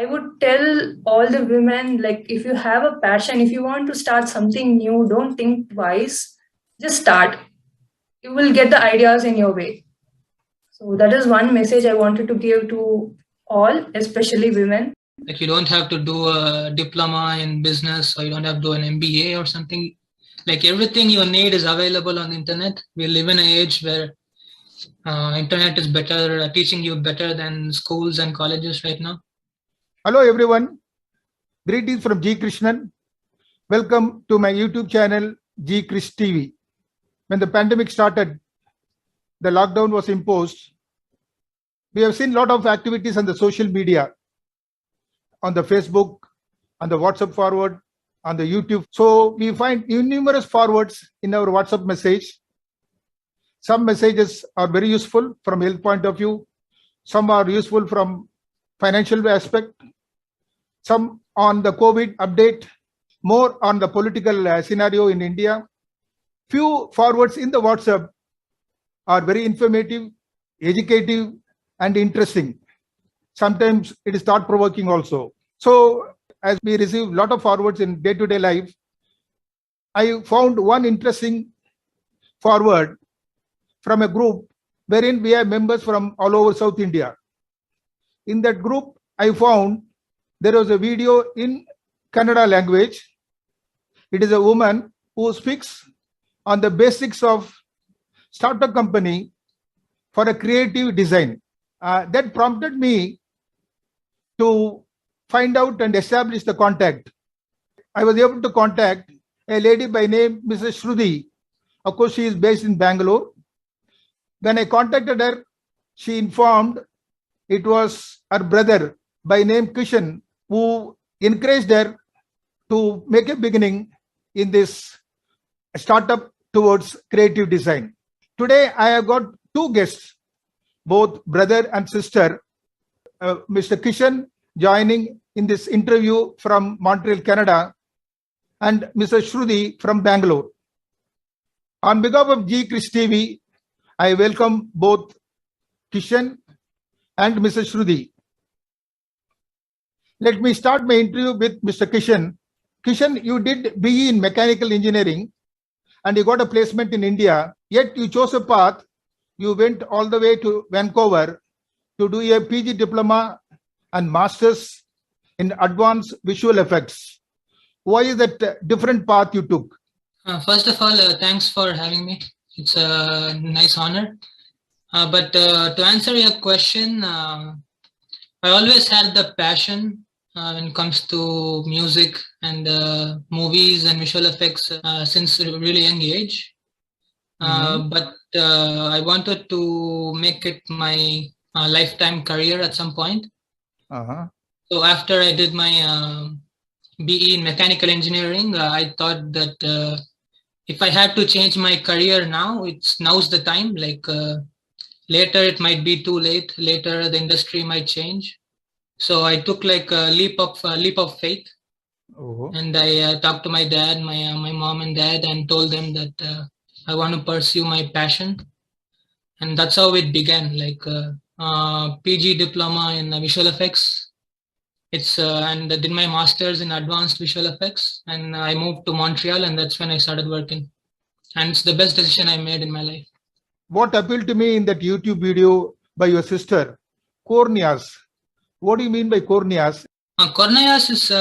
I would tell all the women, like, if you have a passion, if you want to start something new, don't think twice. Just start. You will get the ideas in your way. So that is one message I wanted to give to all, especially women. Like, you don't have to do a diploma in business, or you don't have to do an MBA or something. Like, everything you need is available on the internet. We live in an age where internet is better, teaching you better than schools and colleges right now. Hello everyone, greetings from G. Krishnan. Welcome to my YouTube channel G. Krish TV. When the pandemic started, the lockdown was imposed. We have seen a lot of activities on the social media, on the Facebook, on the WhatsApp forward, on the YouTube. So we find numerous forwards in our WhatsApp message. Some messages are very useful from health point of view. Some are useful from financial aspect. Some on the COVID update, more on the political scenario in India. Few forwards in the WhatsApp are very informative, educative, and interesting. Sometimes it is thought-provoking also. So as we receive a lot of forwards in day-to-day life, I found one interesting forward from a group wherein we have members from all over South India. In that group, I found there was a video in Kannada language. It is a woman who speaks on the basics of startup company for a creative design. That prompted me to find out and establish the contact. I was able to contact a lady by name Mrs. Shruthi. Of course, she is based in Bangalore. When I contacted her, she informed it was her brother by name Kishen who encouraged her to make a beginning in this startup towards creative design. Today, I have got two guests, both brother and sister, Mr. Kishen joining in this interview from Montreal, Canada, and Mr. Shruthi from Bangalore. On behalf of G. Krish TV, I welcome both Kishen and Mr. Shruthi. Let me start my interview with Mr. Kishen. Kishen, you did BE in mechanical engineering and you got a placement in India, yet you chose a path. You went all the way to Vancouver to do a PG diploma and master's in advanced visual effects. Why is that different path you took? First of all, thanks for having me. It's a nice honor. But to answer your question, I always had the passion when it comes to music and movies and visual effects since a really young age. But I wanted to make it my lifetime career at some point. So after I did my BE in mechanical engineering, I thought that if I had to change my career now, now's the time. Like later it might be too late. Later the industry might change. So I took like a leap of faith, and I talked to my dad, my mom and dad, and told them that I want to pursue my passion, and that's how it began. Like PG diploma in visual effects. And I did my master's in advanced visual effects, and I moved to Montreal, and that's when I started working. And it's the best decision I made in my life. What appealed to me in that YouTube video by your sister, Kornyas. What do you mean by Kornyas? Kornayas is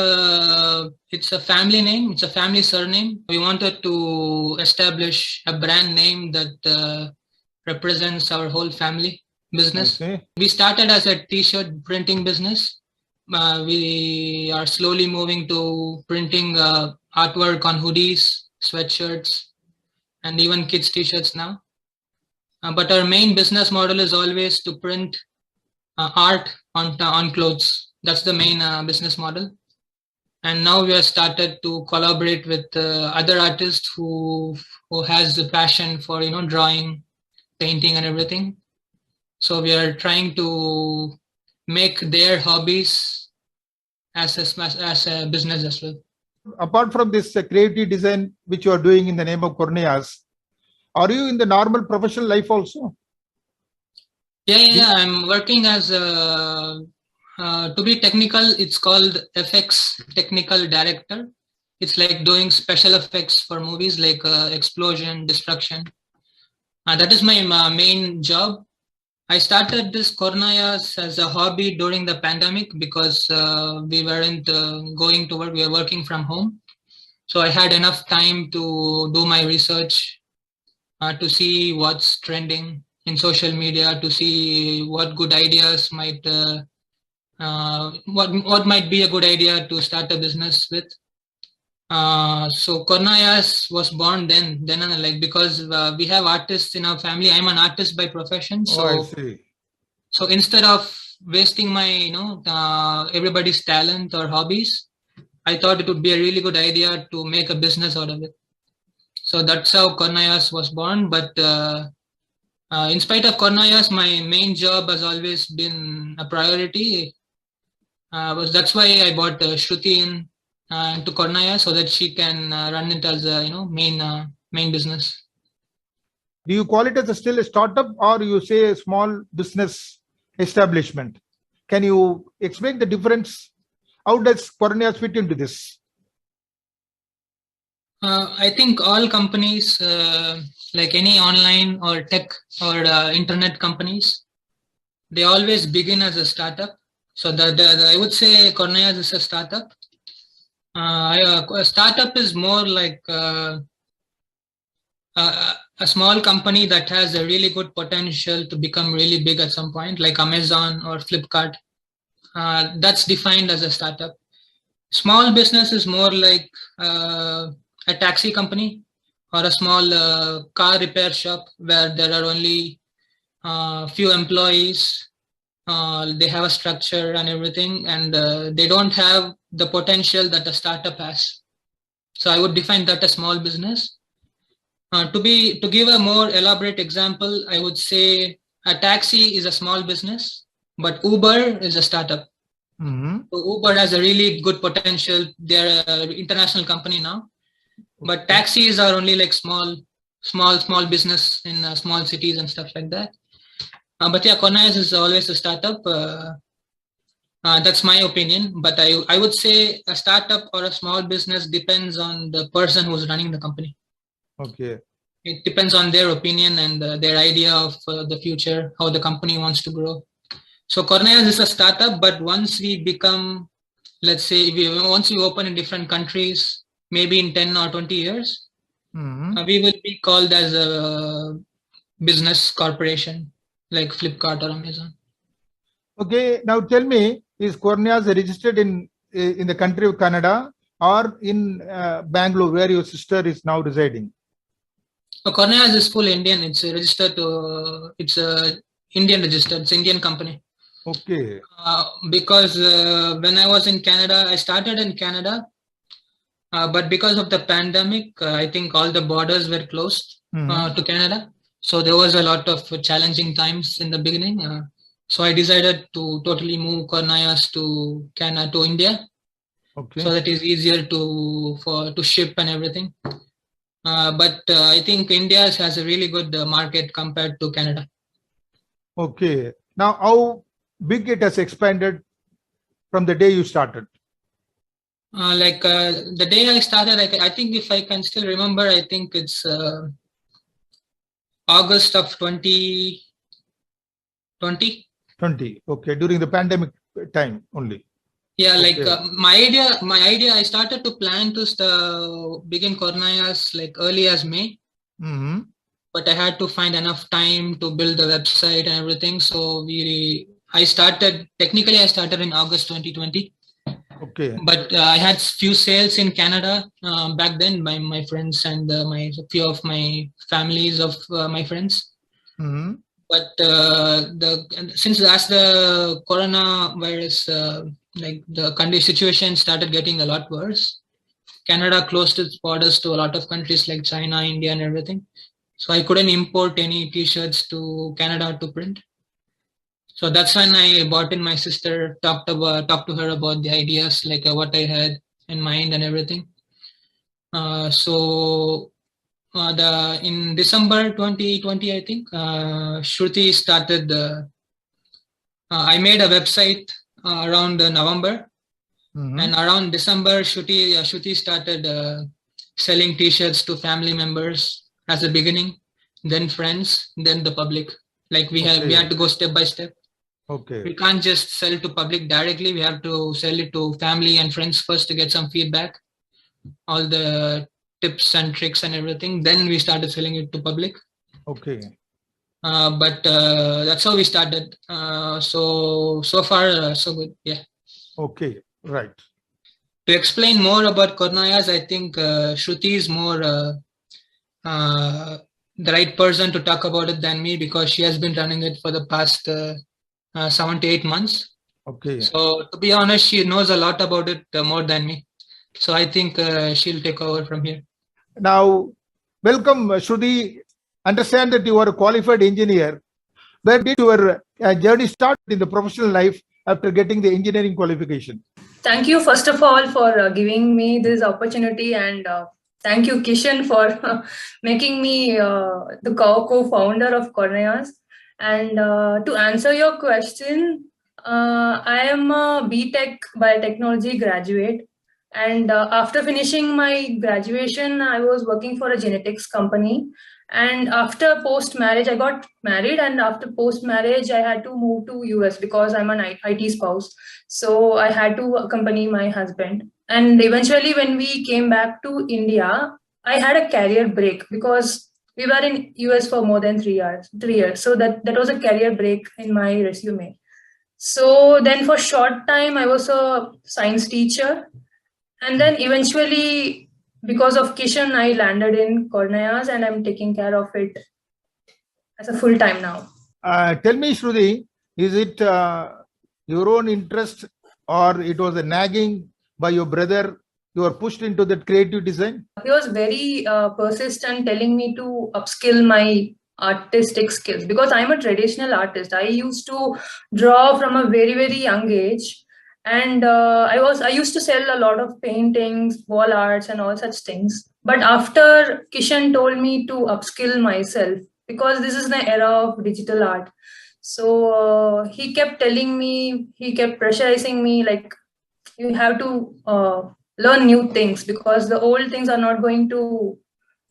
it's a family name. It's a family surname. We wanted to establish a brand name that represents our whole family business. We started as a t-shirt printing business. We are slowly moving to printing artwork on hoodies, sweatshirts, and even kids t-shirts now. But our main business model is always to print art on clothes. That's the main business model. And now we have started to collaborate with other artists who has the passion for drawing, painting, and everything. So we are trying to make their hobbies as a business as well. Apart from this creative design which you are doing in the name of Kornayas, are you in the normal professional life also? Yeah. I'm working as a To be technical, it's called FX Technical Director. It's like doing special effects for movies like explosion, destruction. That is my main job. I started this Kornayas as a hobby during the pandemic because we weren't going to work. We were working from home. So I had enough time to do my research, to see what's trending in social media, to see what good ideas might, what might be a good idea to start a business with. So Kornayas was born then like because we have artists in our family. I'm an artist by profession, so Oh, I see. so instead of wasting my everybody's talent or hobbies, I thought it would be a really good idea to make a business out of it. So that's how Kornayas was born. But in spite of Kornayas, my main job has always been a priority. That's why I bought Shruthi into Kornayas so that she can run it as a main business. Do you call it as still a startup or you say a small business establishment? Can you explain the difference? How does Koranyas fit into this? I think all companies, like any online or tech or internet companies, they always begin as a startup. So I would say Kornayas is a startup. A startup is more like a small company that has a really good potential to become really big at some point, like Amazon or Flipkart. That's defined as a startup. Small business is more like a taxi company or a small car repair shop where there are only few employees. They have a structure and everything, and they don't have the potential that a startup has. So I would define that as small business. To give a more elaborate example, I would say a taxi is a small business, but Uber is a startup. Mm-hmm. So Uber has a really good potential. They're an international company now, but taxis are only like small business in small cities and stuff like that. But yeah, Kornayas is always a startup. That's my opinion. But I would say a startup or a small business depends on the person who's running the company. Okay. It depends on their opinion and their idea of the future, how the company wants to grow. So Kornayas is a startup, but once we become, let's say, once we open in different countries, maybe in 10 or 20 years, we will be called as a business corporation like Flipkart or Amazon. Okay, now tell me, is Kornyas registered in the country of Canada or in Bangalore, where your sister is now residing? So Kornayas is full Indian. It's registered to. It's a Indian registered. It's Indian company. Okay. Because when I was in Canada, I started in Canada, but because of the pandemic, I think all the borders were closed to Canada. So there was a lot of challenging times in the beginning. So I decided to totally move Kornayas to Canada, to India. Okay. So that is easier to ship and everything. But I think India has a really good market compared to Canada. Okay. Now, how big it has expanded from the day you started? The day I started, I think if I can still remember, I think it's August of 2020. 20. Okay. During the pandemic time only. Yeah, Okay. like my idea, I started to plan to begin Kornayas like early as May. But I had to find enough time to build the website and everything. So I started in August 2020. Okay. But I had few sales in Canada back then by my friends and few of my families of my friends. But since as the coronavirus, like the country situation started getting a lot worse, Canada closed its borders to a lot of countries like China, India, and everything. So I couldn't import any T-shirts to Canada to print. So that's when I brought in my sister, talked to her about the ideas, like what I had in mind and everything. In December 2020, I think, Shruti started. I made a website around November. Mhm. And around December, Shruti started selling T-shirts to family members as a beginning, then friends, then the public. Like we had to go step by step. Okay. We can't just sell to public directly. We have to sell it to family and friends first to get some feedback, all the tips and tricks and everything. Then we started selling it to public. Okay. But that's how we started. So far, so good. Yeah. Okay. Right. To explain more about Kornayas, I think Shruti is more the right person to talk about it than me, because she has been running it for the past 7 to 8 months. Okay. So to be honest, she knows a lot about it more than me. So I think she'll take over from here. Now, welcome, Shruti. Understand that you are a qualified engineer. Where did your journey start in the professional life after getting the engineering qualification? Thank you, first of all, for giving me this opportunity, and thank you, Kishen, for making me the co-founder of Koranyas. And to answer your question, I am a BTech Biotechnology graduate. And after finishing my graduation, I was working for a genetics company. And after post-marriage, I got married. And after post-marriage, I had to move to US because I'm an IT spouse. So I had to accompany my husband. And eventually, when we came back to India, I had a career break because we were in US for more than 3 years. 3 years. So that was a career break in my resume. So then for short time, I was a science teacher. And then eventually, because of Kishen, I landed in Kornayas and I'm taking care of it as a full time now. Tell me, Shruti, is it your own interest or it was a nagging by your brother? You were pushed into that creative design? He was very persistent, telling me to upskill my artistic skills because I'm a traditional artist. I used to draw from a very, very young age. And I used to sell a lot of paintings, wall arts, and all such things. But after Kishen told me to upskill myself, because this is the era of digital art. So he kept telling me, he kept pressurizing me, like, you have to learn new things because the old things are not going to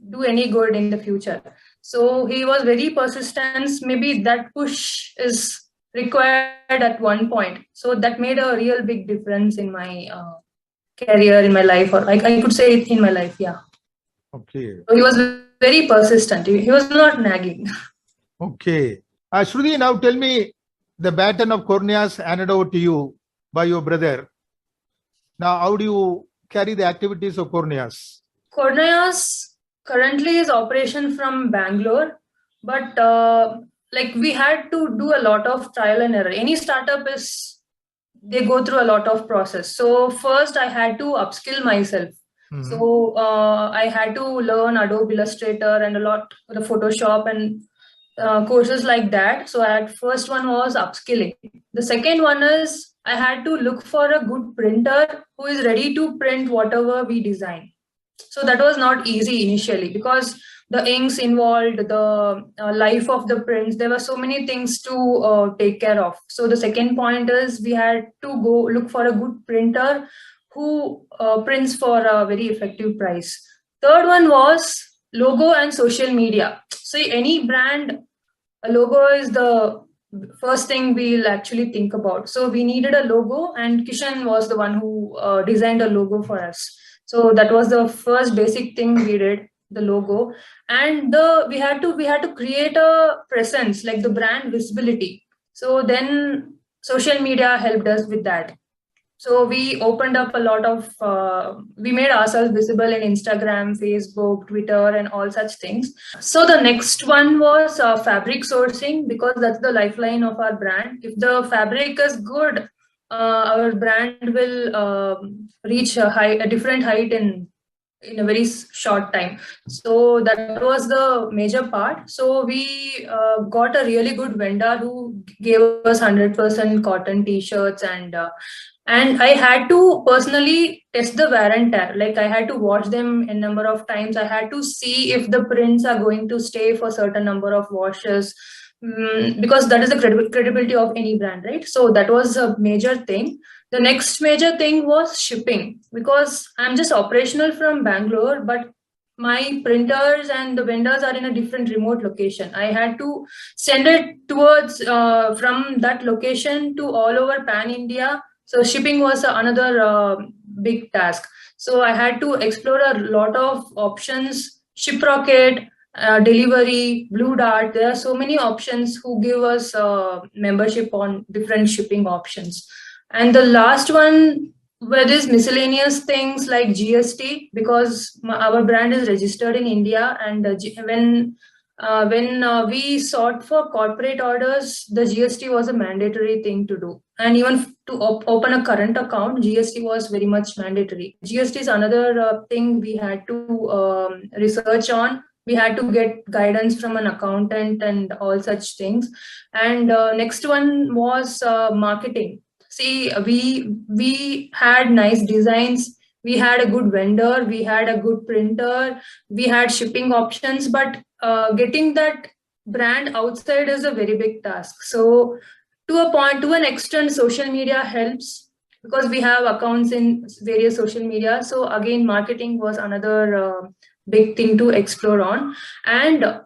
do any good in the future. So he was very persistent. Maybe that push is required at one point. So that made a real big difference in my career, in my life, or I could say it in my life. Yeah. Okay. So he was very persistent. He was not nagging. Okay. Shruti, now tell me, the baton of Kornyas handed over to you by your brother. Now, how do you carry the activities of Kornyas? Kornayas currently is operation from Bangalore, but like we had to do a lot of trial and error. Any startup they go through a lot of process. So first I had to upskill myself. Mhm. So I had to learn Adobe Illustrator and a lot the Photoshop and courses like that. So first one was upskilling. The second one is I had to look for a good printer who is ready to print whatever we design. So that was not easy initially because the inks involved, the life of the prints, there were so many things to take care of. So the second point is we had to go look for a good printer who prints for a very effective price. Third one was logo and social media. So any brand, a logo is the first thing we'll actually think about. So we needed a logo, and Kishen was the one who designed a logo for us. So that was the first basic thing we did, the logo. And we had to create a presence, like the brand visibility. So then social media helped us with that. So we opened up a lot of, we made ourselves visible in Instagram, Facebook, Twitter, and all such things. So the next one was fabric sourcing, because that's the lifeline of our brand. If the fabric is good, our brand will reach a different height in a very short time. So that was the major part. So we got a really good vendor who gave us 100% cotton t-shirts, and I had to personally test the wear and tear. Like I had to watch them a number of times. I had to see if the prints are going to stay for certain number of washes. because that is the credibility of any brand, right? So that was a major thing. The next major thing was shipping, because I'm just operational from Bangalore, but my printers and the vendors are in a different remote location. I had to send it towards from that location to all over pan India. So shipping was another big task. So I had to explore a lot of options, Shiprocket, delivery, Blue Dart. There are so many options who give us membership on different shipping options. And the last one were these miscellaneous things like GST, because our brand is registered in India, and when we sought for corporate orders, the GST was a mandatory thing to do. And even to open a current account, GST was very much mandatory. GST is another thing we had to research on. We had to get guidance from an accountant and all such things. And next one was marketing. See, we had nice designs, we had a good vendor, we had a good printer, we had shipping options, but getting that brand outside is a very big task. So to a point, to an extent, social media helps, because we have accounts in various social media. So again, marketing was another big thing to explore on. And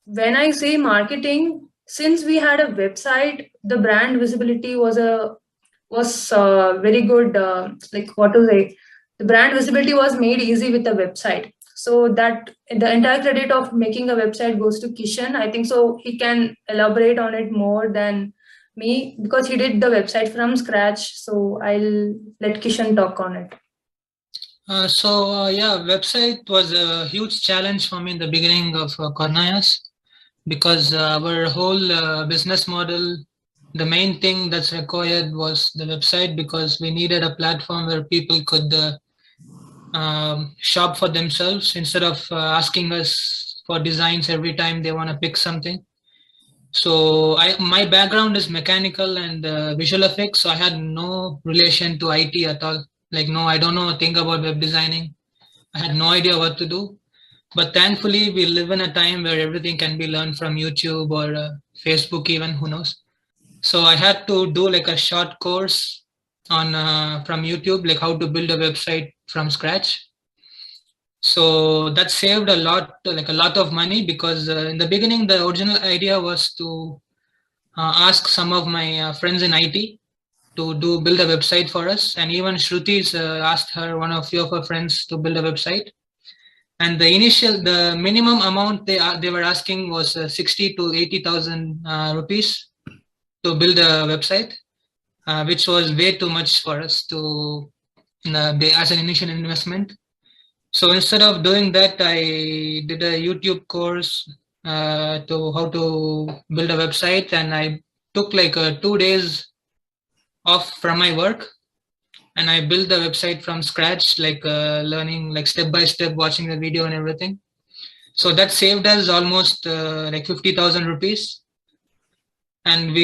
when I say marketing, since we had a website, the brand visibility was very good. Like, what to say, the brand visibility was made easy with the website. So that the entire credit of making a website goes to Kishen. I think so he can elaborate on it more than me, because he did the website from scratch. So I'll let Kishen talk on it. Yeah, website was a huge challenge for me in the beginning of Kornayas, because our whole business model, the main thing that's required was the website, because we needed a platform where people could shop for themselves instead of asking us for designs every time they want to pick something. So my background is mechanical and visual effects, so I had no relation to IT at all. Like, no, I don't know a thing about web designing. I had no idea what to do. But thankfully, we live in a time where everything can be learned from YouTube or Facebook, even, who knows. So I had to do like a short course on from YouTube, like how to build a website from scratch. So that saved a lot, like a lot of money, because in the beginning, the original idea was to ask some of my friends in IT to build a website for us. And even Shruti's asked her, one of few of her friends, to build a website. And the minimum amount they were asking was 60 to 80,000 rupees to build a website, which was way too much for us to as an initial investment. So instead of doing that, I did a YouTube course to how to build a website, and I took like 2 days off from my work, and I built the website from scratch, like learning like step by step, watching the video and everything. So that saved us almost like 50,000 rupees. And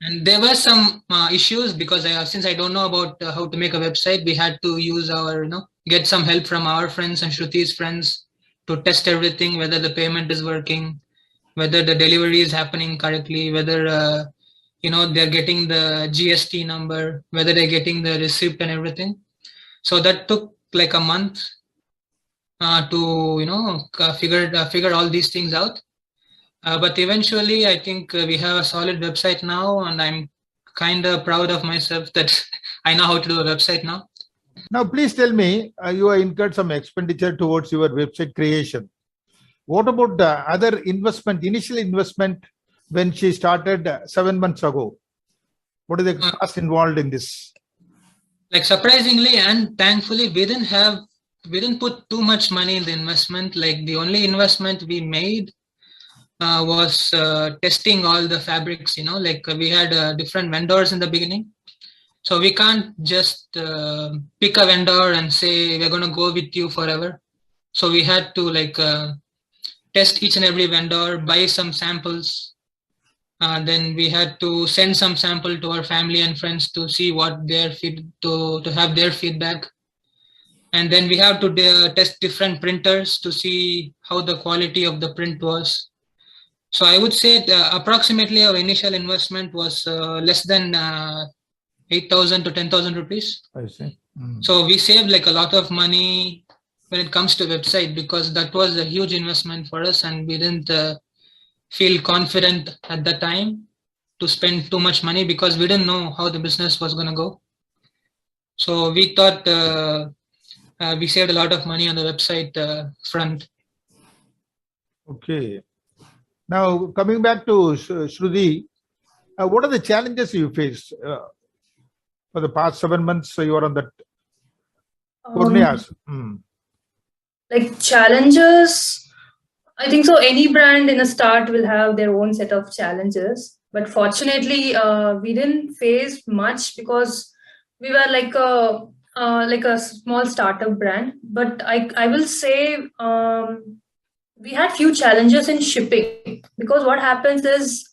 and there were some issues, because since I don't know about how to make a website, we had to use our, get some help from our friends and Shruti's friends to test everything, whether the payment is working, whether the delivery is happening correctly, whether they're getting the GST number, whether they're getting the receipt and everything. So that took like a month to figure all these things out. But eventually, I think we have a solid website now, and I'm kind of proud of myself that I know how to do a website now. Now, please tell me, you have incurred some expenditure towards your website creation. What about the other investment, initial investment, when she started 7 months ago? What is the cost involved in this? Like, surprisingly and thankfully, we didn't put too much money in the investment. Like, the only investment we made was testing all the fabrics. Like we had different vendors in the beginning, so we can't just pick a vendor and say we're going to go with you forever. So we had to like test each and every vendor, buy some samples. Then we had to send some sample to our family and friends to see what their to have their feedback. And then we have to test different printers to see how the quality of the print was. So I would say approximately our initial investment was less than 8,000 to 10,000 rupees. I see. So we saved like a lot of money when it comes to website, because that was a huge investment for us, and we didn't feel confident at the time to spend too much money because we didn't know how the business was going to go. So we thought we saved a lot of money on the website front. Okay. Now, coming back to Shruti, what are the challenges you faced for the past 7 months? You are on that Kornyas. Like challenges, I think so. Any brand in a start will have their own set of challenges, but fortunately, we didn't face much because we were like a small startup brand. But I will say we had few challenges in shipping, because what happens is,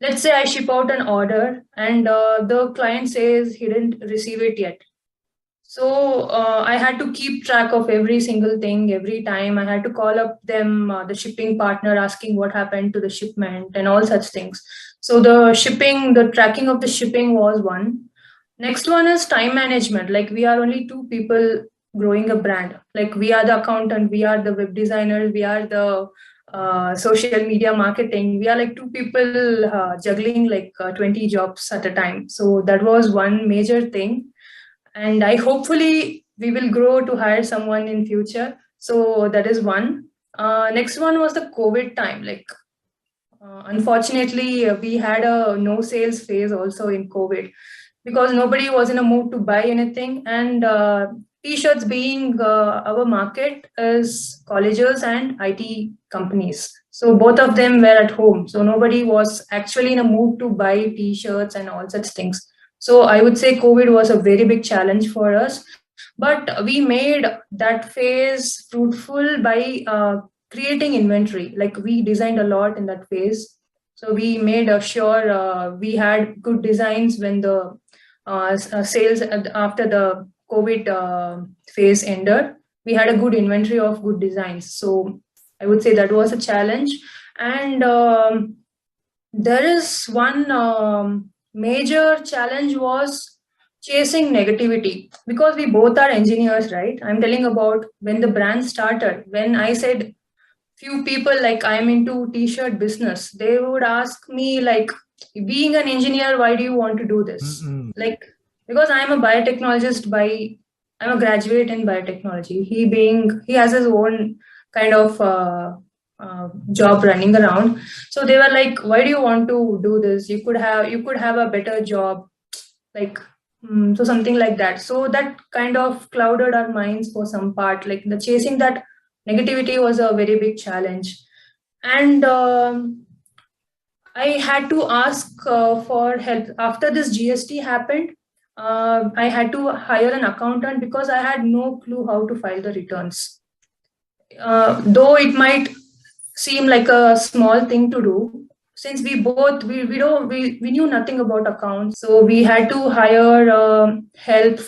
let's say I ship out an order and the client says he didn't receive it yet. So I had to keep track of every single thing every time. I had to call up them, the shipping partner, asking what happened to the shipment and all such things. So the tracking of the shipping was one. Next one is time management. Like we are only two people growing a brand. Like we are the accountant, we are the web designers, we are the social media marketing. We are like two people juggling like 20 jobs at a time. So that was one major thing, and I hopefully we will grow to hire someone in future. So that is one. Next one was the COVID time. Like unfortunately, we had a no sales phase also in COVID, because nobody was in a mood to buy anything. And t-shirts being our market is colleges and IT companies. So both of them were at home. So nobody was actually in a mood to buy t-shirts and all such things. So I would say COVID was a very big challenge for us. But we made that phase fruitful by creating inventory. Like we designed a lot in that phase. So we made sure we had good designs when the sales after the COVID phase ended. We had a good inventory of good designs. So I would say that was a challenge. And there is one major challenge was chasing negativity, because we both are engineers, right? I'm telling about when the brand started. When I said few people like I'm into t-shirt business, they would ask me like, being an engineer, why do you want to do this? Like, because I'm a biotechnologist I'm a graduate in biotechnology. He has his own kind of job running around. So they were like, why do you want to do this? You could have a better job, like so something like that. So that kind of clouded our minds for some part. Like the chasing that negativity was a very big challenge. And I had to ask for help after this GST happened. I had to hire an accountant because I had no clue how to file the returns. Though it might seem like a small thing to do, since we both we knew nothing about accounts, so we had to hire help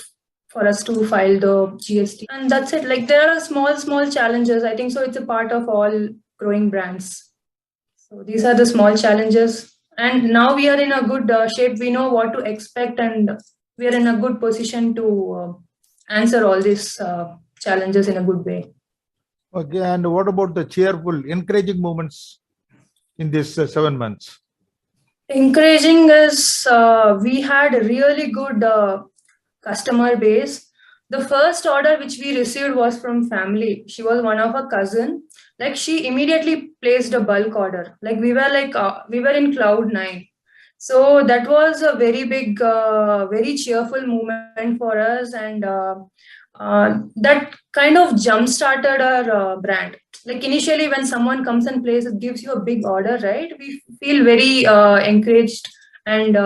for us to file the GST, and that's it. Like there are small challenges. I think so. It's a part of all growing brands. So these are the small challenges, and now we are in a good shape. We know what to expect, and we are in a good position to answer all these challenges in a good way. Okay, and what about the cheerful, encouraging moments in this 7 months? Encouraging is we had a really good customer base. The first order which we received was from family. She was one of a cousin. Like she immediately placed a bulk order. Like we were in cloud nine. So that was a very big, very cheerful moment for us, and that kind of jump started our brand. Like initially, when someone comes and gives you a big order, right? We feel very encouraged, and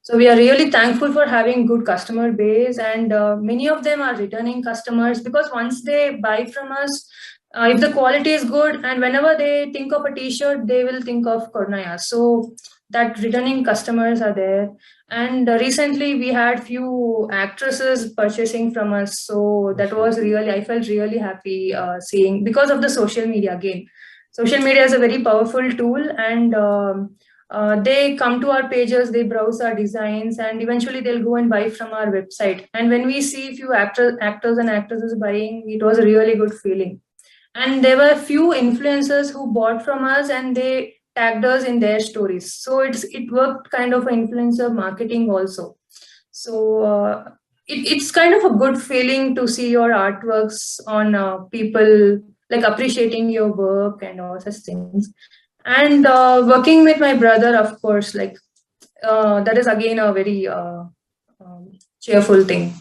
so we are really thankful for having good customer base, and many of them are returning customers, because once they buy from us, if the quality is good, and whenever they think of a t-shirt, they will think of Kornayas. So that returning customers are there. And recently we had few actresses purchasing from us. So that was really, I felt really happy seeing, because of the social media again. social media is a very powerful tool, and they come to our pages, they browse our designs, and eventually they'll go and buy from our website. And when we see few actors and actresses buying, it was a really good feeling. And there were a few influencers who bought from us, and they tagged us in their stories. So it worked kind of influencer marketing also. So it's kind of a good feeling to see your artworks on people like appreciating your work and all such things. And working with my brother, of course, like that is again a very cheerful thing.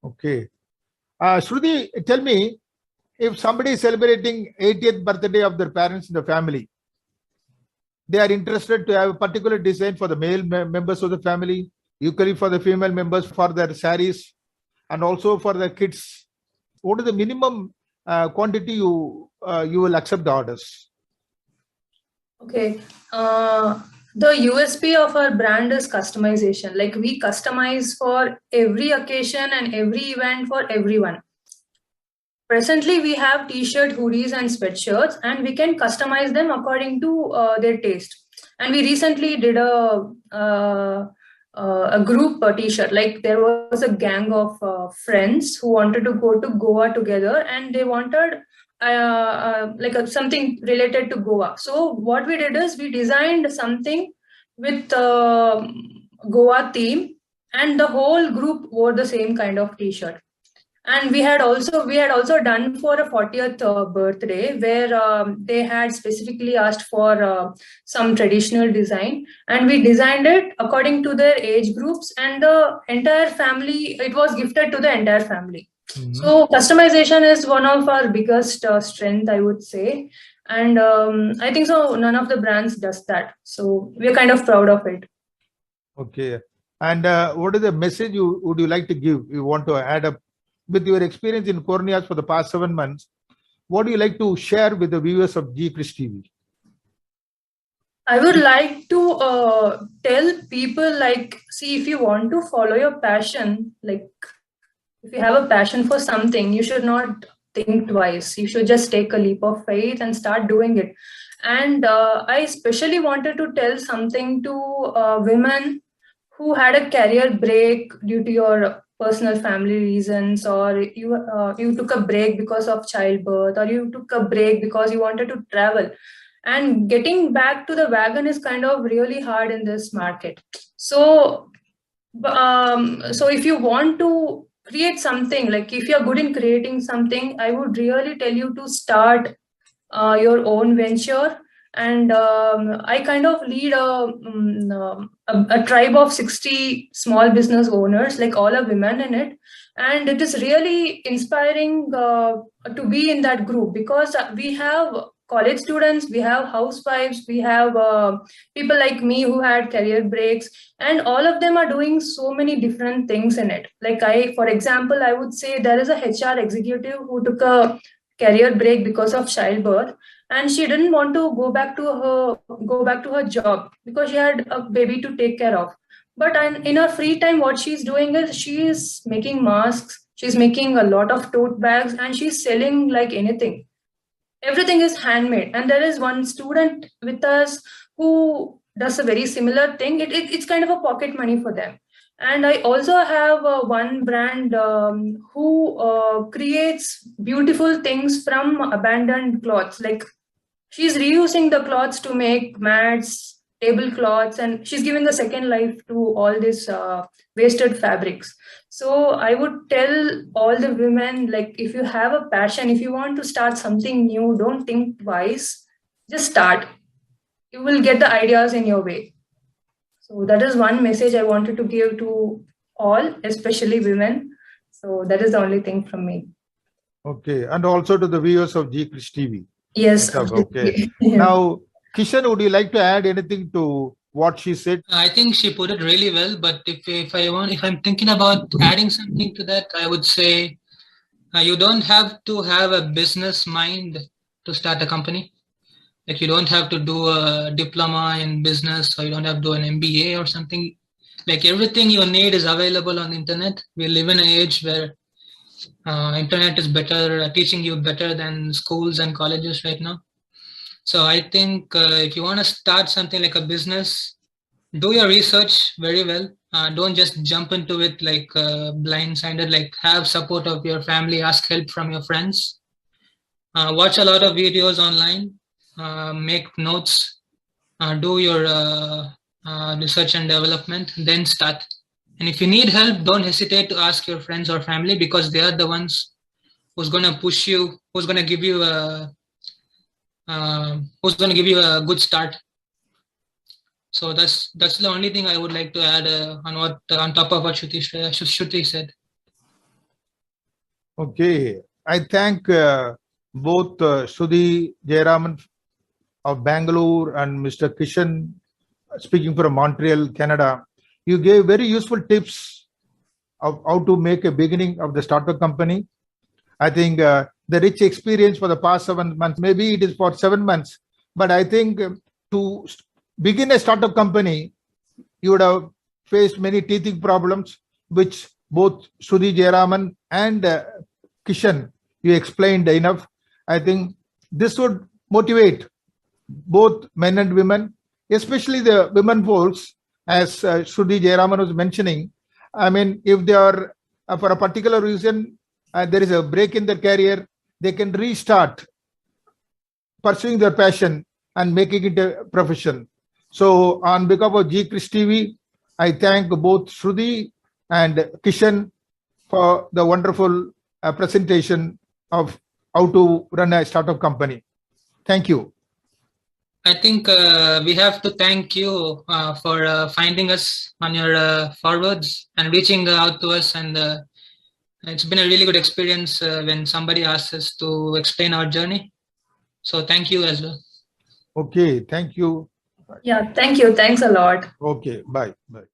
Okay. Shruti, tell me, if somebody is celebrating 80th birthday of their parents in the family, they are interested to have a particular design for the male members of the family, equally for the female members for their saris, and also for the kids. What is the minimum quantity you will accept the orders? Okay. The USP of our brand is customization. Like we customize for every occasion and every event for everyone. Presently, we have t-shirt, hoodies, and sweatshirts, and we can customize them according to their taste. And we recently did a group t-shirt. Like there was a gang of friends who wanted to go to Goa together, and they wanted something related to Goa. So what we did is we designed something with Goa theme, and the whole group wore the same kind of t-shirt. And we had also done for a 40th birthday where they had specifically asked for some traditional design, and we designed it according to their age groups, and the entire family, it was gifted to the entire family. Mm-hmm. So customization is one of our biggest strength, I would say. And I think so none of the brands does that. So we're kind of proud of it. Okay. And what is the message would you like to give? You want to add up with your experience in Kornyas for the past 7 months? What do you like to share with the viewers of G Krish TV? I would like to tell people, like, see, if you want to follow your passion, like if you have a passion for something, you should not think twice. You should just take a leap of faith and start doing it. And I especially wanted to tell something to women who had a career break due to your personal family reasons, or you took a break because of childbirth, or you took a break because you wanted to travel. And getting back to the wagon is kind of really hard in this market. So if you want to create something, like if you're good in creating something, I would really tell you to start your own venture. And I kind of lead a tribe of 60 small business owners, like all are women in it. And it is really inspiring to be in that group, because we have college students, we have housewives, we have people like me who had career breaks, and all of them are doing so many different things in it. Like for example, I would say there is a HR executive who took a career break because of childbirth, and she didn't want to go back to her job because she had a baby to take care of. But in her free time, what she's doing is she's making masks, she's making a lot of tote bags, and she's selling like anything. Everything is handmade. And there is one student with us who does a very similar thing. It's kind of a pocket money for them. And I also have one brand who creates beautiful things from abandoned cloths. Like she's reusing the cloths to make mats, tablecloths, and she's giving a second life to all these wasted fabrics. So I would tell all the women, like if you have a passion, if you want to start something new, don't think twice, just start. You will get the ideas in your way. So that is one message I wanted to give to all, especially women. So that is the only thing from me. Okay. And also to the viewers of G Krish TV. Yes. Okay. Now, Kishen, would you like to add anything to what she said? I think she put it really well. But if I'm thinking about adding something to that, I would say you don't have to have a business mind to start a company. Like you don't have to do a diploma in business, or you don't have to do an MBA or something. Like everything you need is available on the internet. We live in an age where internet is better, teaching you better than schools and colleges right now. So I think if you want to start something like a business, do your research very well. Don't just jump into it like blindsided. Like, have support of your family, ask help from your friends, watch a lot of videos online, make notes, do your research and development, then start. And if you need help, don't hesitate to ask your friends or family, because they are the ones who's going to push you, who's going to give you a good start. So that's the only thing I would like to add on top of what Shruti said. Okay, I thank both Shruti Jayaraman of Bangalore and Mr. Kishen speaking from Montreal, Canada. You gave very useful tips of how to make a beginning of the startup company. I think the rich experience for the past 7 months, maybe it is for 7 months, but I think to begin a startup company, you would have faced many teething problems, which both Shruti Jayaraman and Kishen, you explained enough. I think this would motivate both men and women, especially the women folks, as Shruti Jayaraman was mentioning. I mean, if they are for a particular reason, there is a break in their career, they can restart pursuing their passion and making it a profession. So on behalf of G Chris TV, I thank both Shruti and Kishen for the wonderful presentation of how to run a startup company. Thank you. I think we have to thank you for finding us on your forwards and reaching out to us. And it's been a really good experience when somebody asks us to explain our journey. So thank you as well. Okay, thank you. Yeah, thank you. Thanks a lot. Okay, bye. Bye.